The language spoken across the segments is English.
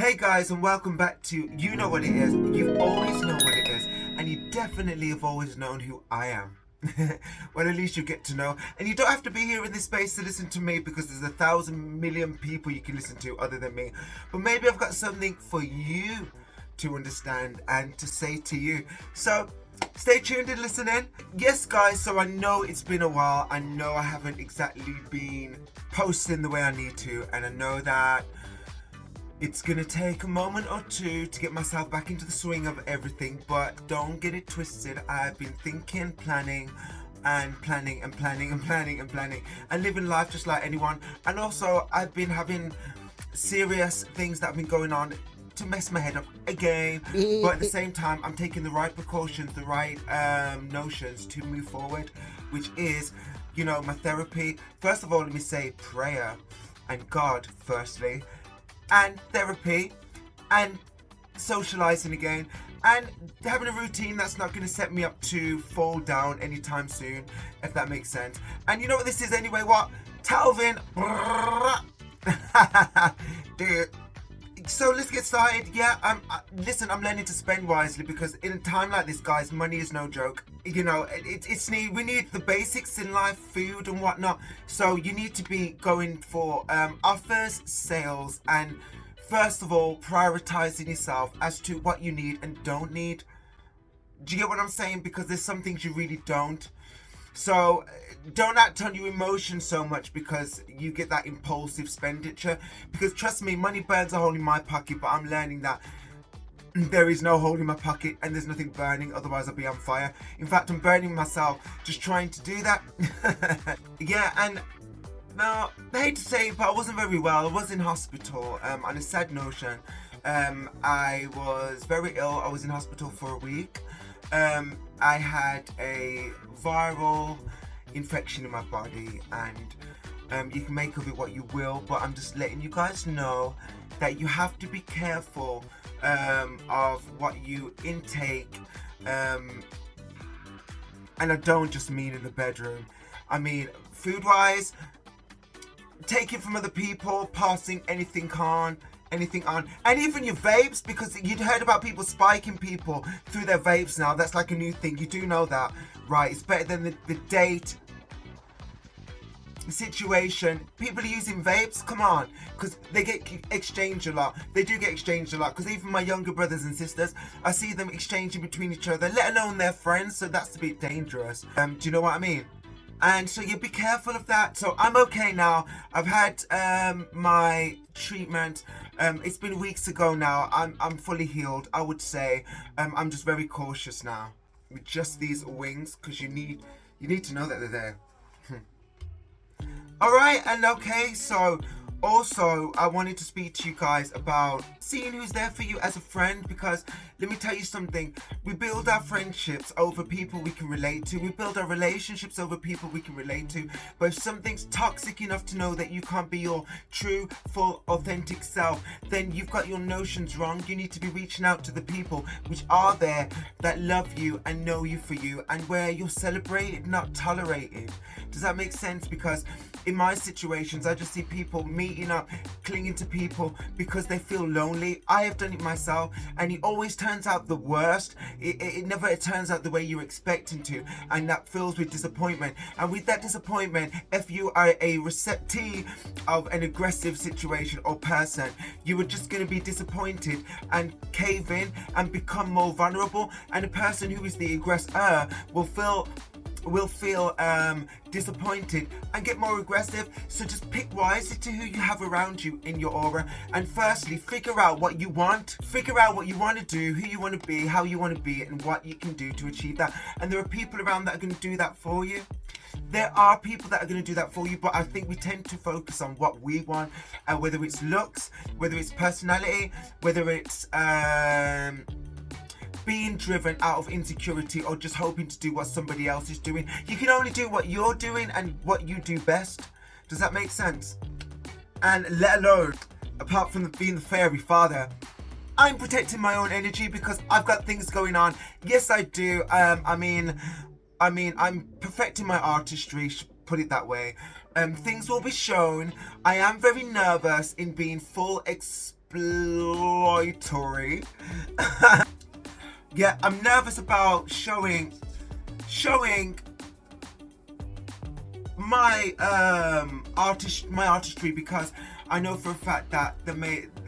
Hey guys, and welcome back to You Know What It Is. You've always known what it is, and you definitely have always known who I am. Well, at least you get to know. And you don't have to be here in this space to listen to me, because there's 1,000 million people you can listen to other than me. But maybe I've got something for you to understand and to say to you. So stay tuned and listen in. Yes guys, so I know it's been a while. I know I haven't exactly been posting the way I need to, and I know that it's gonna take a moment or two to get myself back into the swing of everything, but don't get it twisted. I've been thinking, planning and living life just like anyone. And also I've been having serious things that have been going on to mess my head up again, but at the same time I'm taking the right precautions, the right notions to move forward, which is, you know, my therapy. First of all, let me say prayer and God firstly, and therapy, and socializing again, and having a routine that's not going to set me up to fall down anytime soon, if that makes sense. And you know what this is anyway? What? Talvin. So let's get started. Yeah, listen, I'm learning to spend wisely, because in a time like this, guys, money is no joke. You know, we need the basics in life, food and whatnot. So you need to be going for offers, sales, and first of all, prioritizing yourself as to what you need and don't need. Do you get what I'm saying? Because there's some things you really don't. So don't act on your emotions so much, because you get that impulsive expenditure. Because trust me, money burns a hole in my pocket, but I'm learning that there is no hole in my pocket and there's nothing burning, otherwise I'll be on fire. In fact, I'm burning myself just trying to do that. Yeah, and now I hate to say it, but I wasn't very well. I was in hospital. On a sad notion, I was very ill. I was in hospital for a week. I had a viral infection in my body, and you can make of it what you will, but I'm just letting you guys know that you have to be careful of what you intake, and I don't just mean in the bedroom. I mean food wise, taking from other people, passing anything on, and even your vapes, because you'd heard about people spiking people through their vapes now. That's like a new thing. You do know that, right? It's better than the date situation. People are using vapes, come on, because they get exchanged a lot. They do get exchanged a lot, because even my younger brothers and sisters, I see them exchanging between each other, let alone their friends, so that's a bit dangerous. Do you know what I mean? And so you be careful of that. So I'm okay now. I've had my treatment. It's been weeks ago now. I'm fully healed, I would say. I'm just very cautious now with just these wings, because you need to know that they're there. All right, and okay, so also I wanted to speak to you guys about seeing who's there for you as a friend, because let me tell you something. We build our friendships over people we can relate to. We build our relationships over people we can relate to. But if something's toxic enough to know that you can't be your true, full, authentic self, then you've got your notions wrong. You need to be reaching out to the people which are there, that love you and know you for you, and where you're celebrated, not tolerated. Does that make sense? Because in my situations, I just see people meeting up, clinging to people because they feel lonely. I have done it myself, and it always turns out the worst. It never turns out the way you're expecting to, and that fills with disappointment. And with that disappointment, if you are a receptee of an aggressive situation or person, you are just going to be disappointed and cave in and become more vulnerable. And the person who is the aggressor will feel disappointed and get more aggressive. So just pick wisely to who you have around you in your aura, and firstly figure out what you want, to do, who you want to be, how you want to be, and what you can do to achieve that. And there are people around that are going to do that for you. There are people that are going to do that for you, but I think we tend to focus on what we want, whether it's looks, whether it's personality, whether it's being driven out of insecurity, or just hoping to do what somebody else is doing. You can only do what you're doing and what you do best. Does that make sense? And let alone, apart from being the fairy father, I'm protecting my own energy because I've got things going on. Yes, I do. I mean, I'm perfecting my artistry, put it that way. Things will be shown. I am very nervous in being full exploitory. Yeah, I'm nervous about showing my artistry, because I know for a fact that there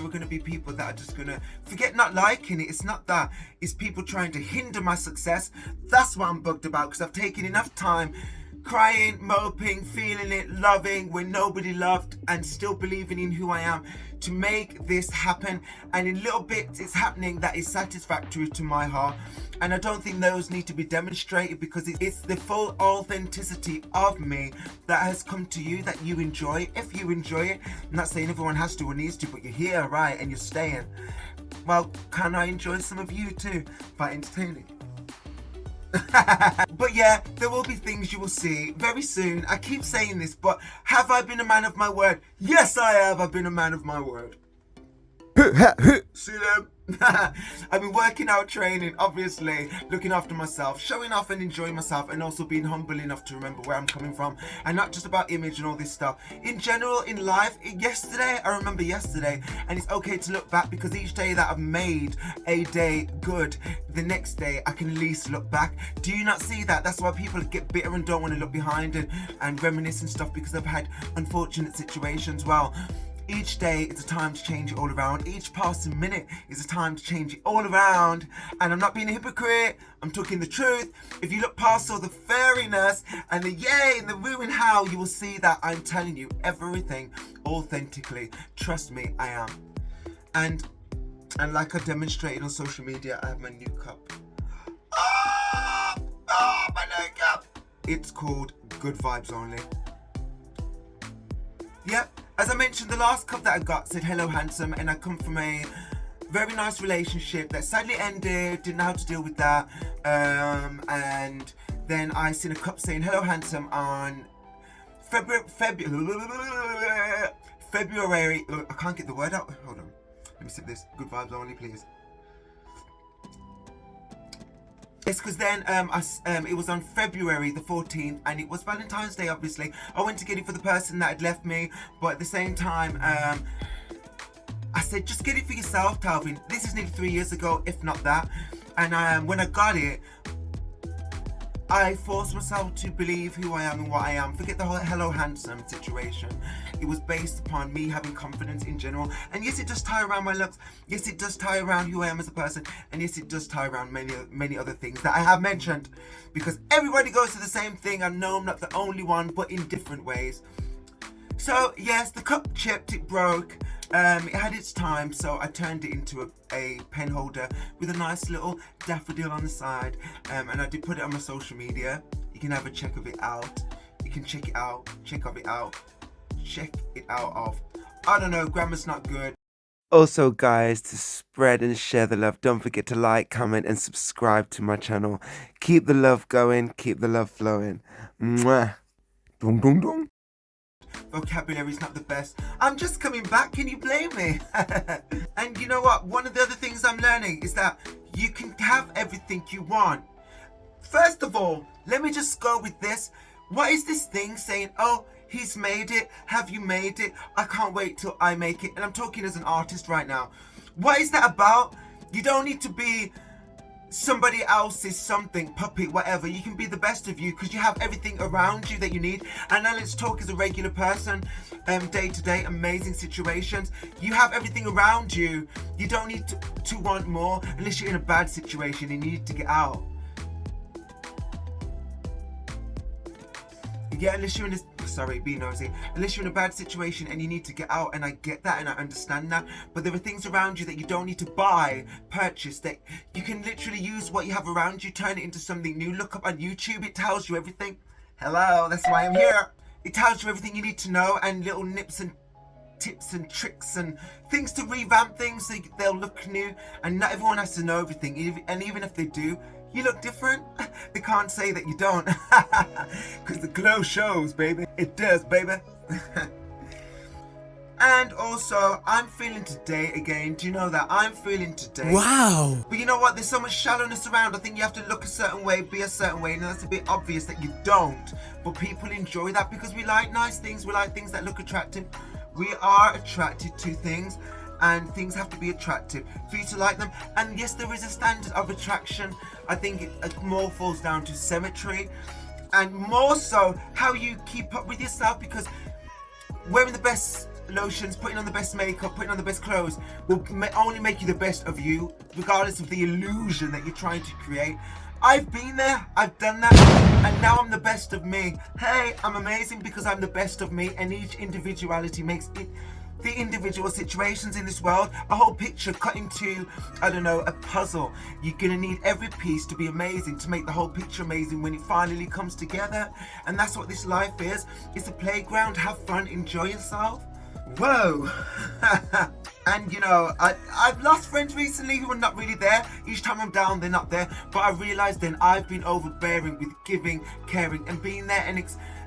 were going to be people that are just going to forget not liking it. It's not that, it's people trying to hinder my success. That's what I'm bugged about, because I've taken enough time crying, moping, feeling it, loving when nobody loved, and still believing in who I am to make this happen. And in little bits it's happening that is satisfactory to my heart, and I don't think those need to be demonstrated, because it's the full authenticity of me that has come to you, that you enjoy. If you enjoy it, I'm not saying everyone has to or needs to, but you're here, right, and you're staying. Well, can I enjoy some of you too by entertaining? But yeah, there will be things you will see very soon. I keep saying this, but have I been a man of my word? Yes, I have. I've been a man of my word. See them? I've been working out, training, obviously, looking after myself, showing off and enjoying myself, and also being humble enough to remember where I'm coming from, and not just about image and all this stuff. In general, in life, I remember yesterday, and it's okay to look back, because each day that I've made a day good, the next day I can at least look back. Do you not see that? That's why people get bitter and don't want to look behind and reminisce and stuff, because they've had unfortunate situations. Well, each day is a time to change it all around. Each passing minute is a time to change it all around. And I'm not being a hypocrite, I'm talking the truth. If you look past all the fairiness and the yay and the woo and how, you will see that I'm telling you everything authentically. Trust me, I am. And like I demonstrated on social media, I have my new cup. Oh, my new cup. It's called Good Vibes Only. Yep. As I mentioned, the last cup that I got said hello handsome, and I come from a very nice relationship that sadly ended, didn't know how to deal with that, and then I seen a cup saying hello handsome on February, I can't get the word out, hold on, let me sip this. Good vibes only, please. It's because then it was on February the 14th, and it was Valentine's Day, obviously. I went to get it for the person that had left me, but at the same time, I said, just get it for yourself, Talvin. This is nearly 3 years ago, if not that. And when I got it, I forced myself to believe who I am and what I am. Forget the whole hello handsome situation. It was based upon me having confidence in general. And yes, it does tie around my looks. Yes, it does tie around who I am as a person. And yes, it does tie around many other things that I have mentioned. Because everybody goes through the same thing. I know I'm not the only one, but in different ways. So yes, the cup chipped, it broke. It had its time, so I turned it into a pen holder with a nice little daffodil on the side, and I did put it on my social media. You can have a check of it out. You can check it out. Check it out of. I don't know, grammar's not good. Also, guys, to spread and share the love, don't forget to like, comment, and subscribe to my channel. Keep the love going, keep the love flowing. Mwah. Dong dong dong. Vocabulary's not the best. I'm just coming back, can you blame me? And you know what? One of the other things I'm learning is that you can have everything you want. First of all, let me just go with this. What is this thing saying, oh, he's made it, have you made it? I can't wait till I make it. And I'm talking as an artist right now. What is that about? You don't need to be somebody else's something, puppet, whatever. You can be the best of you because you have everything around you that you need. And now let's talk as a regular person, day to day, amazing situations. You have everything around you. You don't need to want more unless you're in a bad situation and you need to get out. Yeah, unless you're in this, sorry, be nosy. Unless you're in a bad situation and you need to get out, and I get that and I understand that. But there are things around you that you don't need to buy, purchase, that you can literally use what you have around you, turn it into something new. Look up on YouTube, it tells you everything. Hello, that's why I'm here. It tells you everything you need to know, and little nips and tips and tricks and things to revamp things so they'll look new. And not everyone has to know everything, and even if they do, you look different. They can't say that you don't. Because the glow shows, baby. It does, baby. And also, I'm feeling today again. Do you know that? I'm feeling today. Wow. But you know what? There's so much shallowness around. I think you have to look a certain way, be a certain way. And that's a bit obvious that you don't. But people enjoy that because we like nice things. We like things that look attractive. We are attracted to things. and things have to be attractive for you to like them. And yes, there is a standard of attraction. I think it more falls down to symmetry, and more so how you keep up with yourself, because wearing the best lotions, putting on the best makeup, putting on the best clothes will only make you the best of you, regardless of the illusion that you're trying to create. I've been there, I've done that, and now I'm the best of me. Hey, I'm amazing because I'm the best of me, and each individuality makes it the individual situations in this world a whole picture cut into, I don't know, a puzzle. You're gonna need every piece to be amazing, to make the whole picture amazing when it finally comes together. And that's what this life is. It's a playground. Have fun, enjoy yourself. Whoa. And you know, I've lost friends recently who are not really there. Each time I'm down, they're not there. But I realized then I've been overbearing with giving, caring, and being there,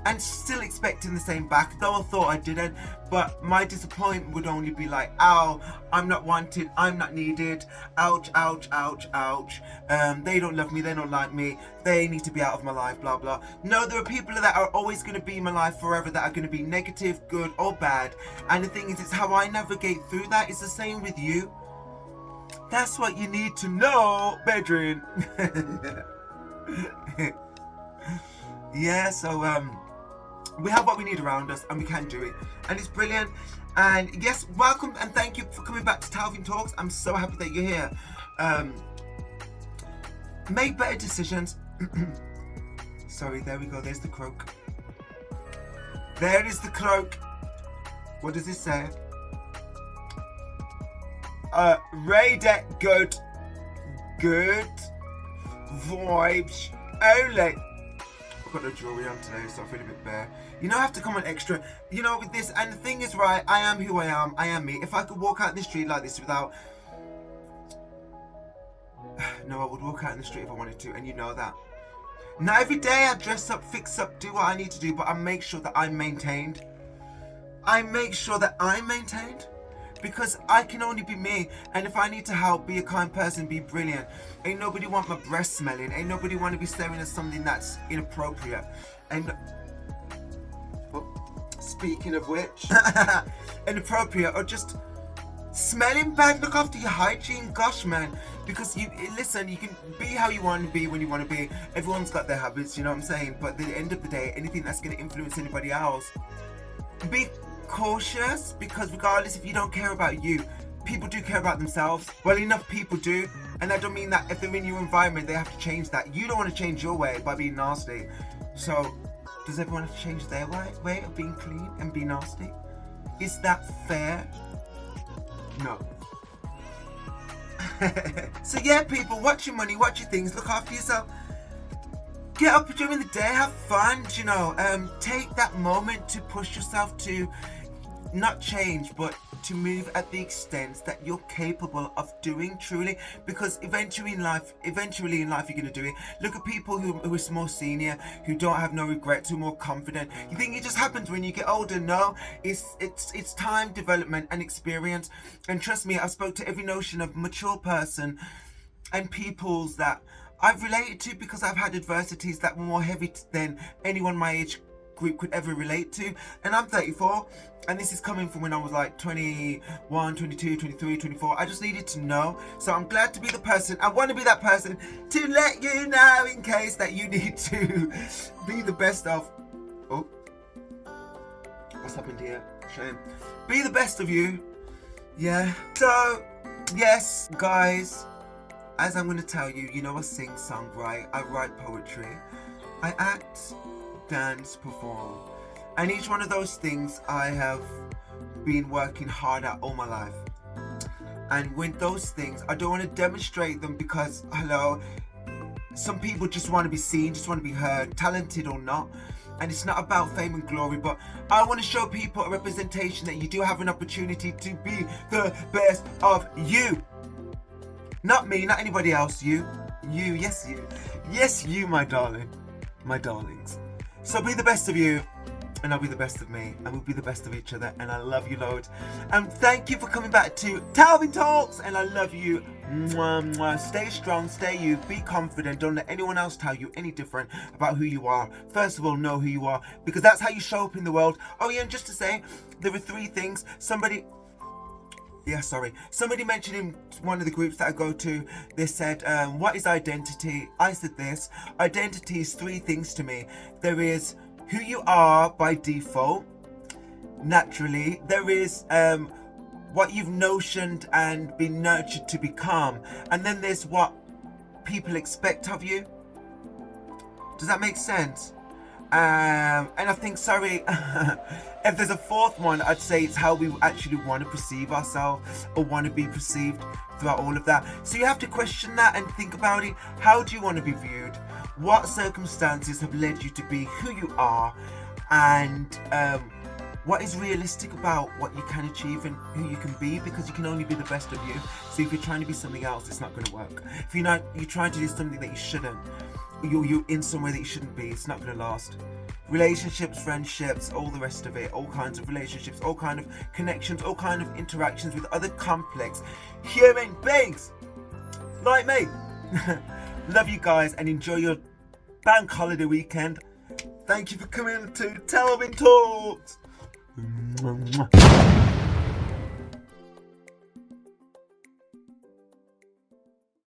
and still expecting the same back, though I thought I didn't. But my disappointment would only be like, ow, I'm not wanted, I'm not needed, ouch, ouch, ouch, ouch. They don't love me, they don't like me, they need to be out of my life, blah, blah. No, there are people that are always going to be in my life forever, that are going to be negative, good, or bad. And the thing is, it's how I navigate through that. It's the same with you. That's what you need to know, bedroom. Yeah, so, we have what we need around us, and we can do it, and it's brilliant. And yes, welcome and thank you for coming back to Talvin Talks. I'm so happy that you're here. Make better decisions. Sorry, there we go, there's the croak. There is the cloak. What does it say? Radiate good vibes only. Got the jewelry on today, so I feel a bit bare. You know, I have to come on extra, you know, with this. And the thing is, right, I am who I am. I am me. If I could walk out in the street like this without no, I would walk out in the street if I wanted to, and you know that. Now every day I dress up, fix up, do what I need to do, but I make sure that I'm maintained. I make sure that I'm maintained, because I can only be me. And if I need to help, be a kind person, be brilliant. Ain't nobody want my breath smelling. Ain't nobody want to be staring at something that's inappropriate. And speaking of which, inappropriate or just smelling bad. Look after your hygiene, gosh, man. Because you listen, you can be how you want to be when you want to be. Everyone's got their habits, you know what I'm saying? But at the end of the day, anything that's going to influence anybody else, be cautious, because regardless, if you don't care about you, people do care about themselves. Well, enough people do, and I don't mean that if they're in your environment they have to change that. You don't want to change your way by being nasty. So does everyone have to change their way of being clean and be nasty? Is that fair? No. So yeah, people, watch your money, watch your things, look after yourself. Get up during the day, have fun, you know, take that moment to push yourself to not change, but to move at the extent that you're capable of doing truly, because eventually in life you're going to do it. Look at people who are more senior, who don't have no regrets, who are more confident. You think it just happens when you get older? No, it's time, development, and experience. And trust me, I spoke to every notion of mature person and peoples that I've related to, because I've had adversities that were more heavy than anyone my age group could ever relate to. And I'm 34, and this is coming from when I was like 21, 22, 23, 24. I just needed to know. So I'm glad to be the person. I want to be that person to let you know in case that you need to be the best of. Oh, what's happened here? Shame. Be the best of you. Yeah. So yes, guys, as I'm going to tell you, you know, I sing, song, write, I write poetry, I act, dance, perform, and each one of those things I have been working hard at all my life. And with those things, I don't want to demonstrate them, because hello, some people just want to be seen, just want to be heard, talented or not. And it's not about fame and glory, but I want to show people a representation that you do have an opportunity to be the best of you. Not me, not anybody else. You, yes you. Yes you, my darling. My darlings. So be the best of you, and I'll be the best of me, and we'll be the best of each other, and I love you loads. And thank you for coming back to Talvin Talks, and I love you. Mwah, mwah. Stay strong, stay you, be confident. Don't let anyone else tell you any different about who you are. First of all, know who you are, because that's how you show up in the world. Oh yeah, and just to say, there are 3 things. Somebody Yeah, sorry. Somebody mentioned in one of the groups that I go to, they said, what is identity? I said this. Identity is three things to me. There is who you are by default, naturally. There is what you've notioned and been nurtured to become. And then there's what people expect of you. Does that make sense? And I think, sorry, if there's a fourth one, I'd say it's how we actually want to perceive ourselves or want to be perceived throughout all of that. So you have to question that and think about it. How do you want to be viewed? What circumstances have led you to be who you are? And what is realistic about what you can achieve and who you can be, because you can only be the best of you. So if you're trying to be something else, it's not going to work. If you're trying to do something that you shouldn't, you're in somewhere that you shouldn't be, it's not going to last. Relationships, friendships, all the rest of it, all kinds of relationships, all kind of connections, all kind of interactions with other complex human beings like me. Love you guys and enjoy your bank holiday weekend. Thank you for coming to Talvin Talks.